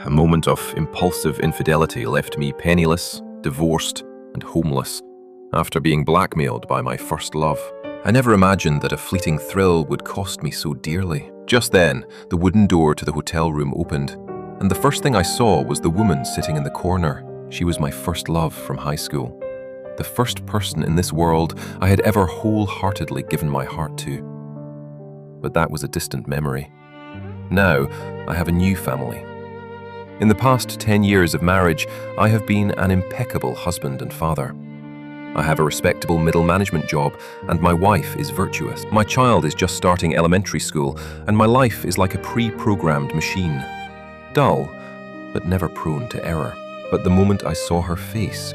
a moment of impulsive infidelity left me penniless, divorced, and homeless after being blackmailed by my first love. I never imagined that a fleeting thrill would cost me so dearly. Just then, the wooden door to the hotel room opened, and the first thing I saw was the woman sitting in the corner. She was my first love from high school. The first person in this world I had ever wholeheartedly given my heart to. But that was a distant memory. Now, I have a new family. In the past 10 years of marriage, I have been an impeccable husband and father. I have a respectable middle management job, and my wife is virtuous. My child is just starting elementary school, and my life is like a pre-programmed machine. Dull, but never prone to error. But the moment I saw her face,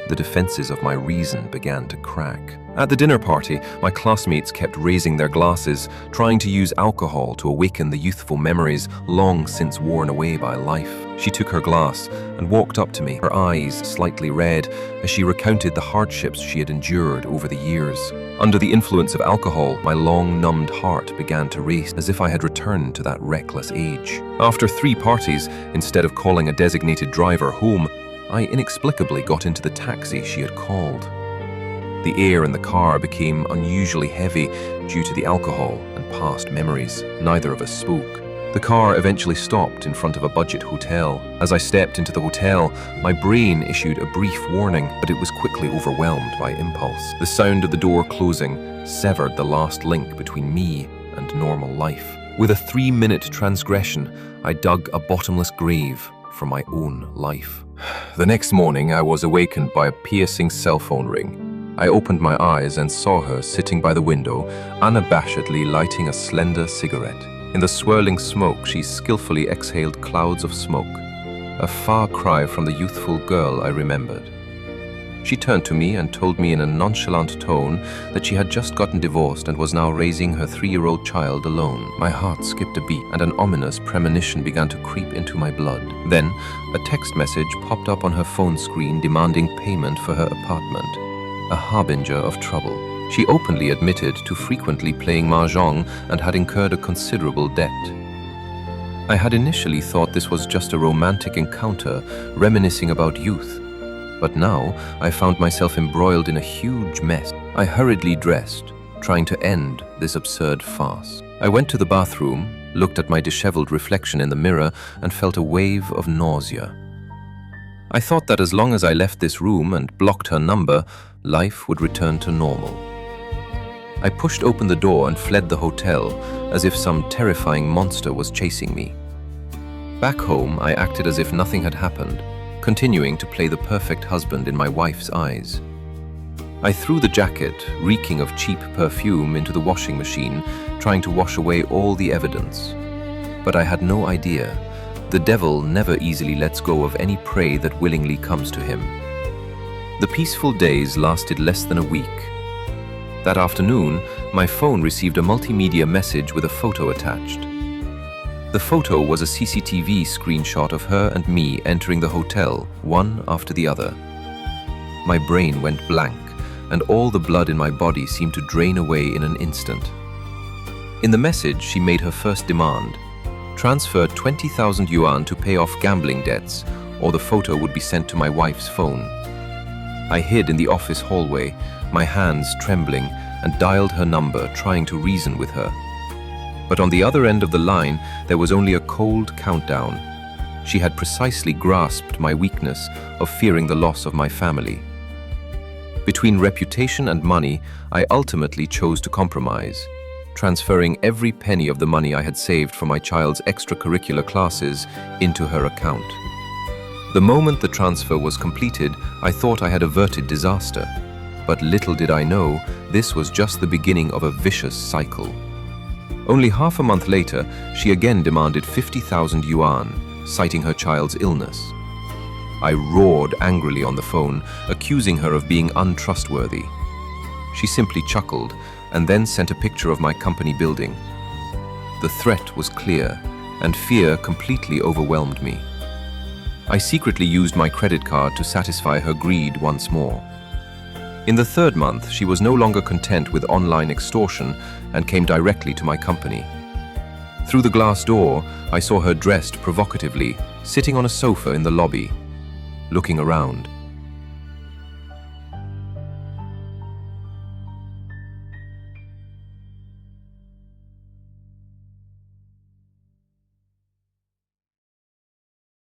the defenses of my reason began to crack. At the dinner party, my classmates kept raising their glasses, trying to use alcohol to awaken the youthful memories long since worn away by life. She took her glass and walked up to me, her eyes slightly red, as she recounted the hardships she had endured over the years. Under the influence of alcohol, my long-numbed heart began to race as if I had returned to that reckless age. After 3 parties, instead of calling a designated driver home, I inexplicably got into the taxi she had called. The air in the car became unusually heavy due to the alcohol and past memories. Neither of us spoke. The car eventually stopped in front of a budget hotel. As I stepped into the hotel, my brain issued a brief warning, but it was quickly overwhelmed by impulse. The sound of the door closing severed the last link between me and normal life. With a 3-minute transgression, I dug a bottomless grave for my own life. The next morning, I was awakened by a piercing cell phone ring. I opened my eyes and saw her sitting by the window, unabashedly lighting a slender cigarette. In the swirling smoke, she skillfully exhaled clouds of smoke, a far cry from the youthful girl I remembered. She turned to me and told me in a nonchalant tone that she had just gotten divorced and was now raising her 3-year-old child alone. My heart skipped a beat, and an ominous premonition began to creep into my blood. Then, a text message popped up on her phone screen demanding payment for her apartment, a harbinger of trouble. She openly admitted to frequently playing mahjong and had incurred a considerable debt. I had initially thought this was just a romantic encounter, reminiscing about youth. But now, I found myself embroiled in a huge mess. I hurriedly dressed, trying to end this absurd farce. I went to the bathroom, looked at my disheveled reflection in the mirror, and felt a wave of nausea. I thought that as long as I left this room and blocked her number, life would return to normal. I pushed open the door and fled the hotel, as if some terrifying monster was chasing me. Back home, I acted as if nothing had happened, continuing to play the perfect husband in my wife's eyes. I threw the jacket, reeking of cheap perfume, into the washing machine, trying to wash away all the evidence. But I had no idea. The devil never easily lets go of any prey that willingly comes to him. The peaceful days lasted less than a week. That afternoon, my phone received a multimedia message with a photo attached. The photo was a CCTV screenshot of her and me entering the hotel, one after the other. My brain went blank, and all the blood in my body seemed to drain away in an instant. In the message, she made her first demand: transfer 20,000 yuan to pay off gambling debts, or the photo would be sent to my wife's phone. I hid in the office hallway, my hands trembling, and dialed her number, trying to reason with her. But on the other end of the line, there was only a cold countdown. She had precisely grasped my weakness of fearing the loss of my family. Between reputation and money, I ultimately chose to compromise, transferring every penny of the money I had saved for my child's extracurricular classes into her account. The moment the transfer was completed, I thought I had averted disaster. But little did I know, this was just the beginning of a vicious cycle. Only half a month later, she again demanded 50,000 yuan, citing her child's illness. I roared angrily on the phone, accusing her of being untrustworthy. She simply chuckled and then sent a picture of my company building. The threat was clear, and fear completely overwhelmed me. I secretly used my credit card to satisfy her greed once more. In the 3rd month, she was no longer content with online extortion and came directly to my company. Through the glass door, I saw her dressed provocatively, sitting on a sofa in the lobby. Looking around,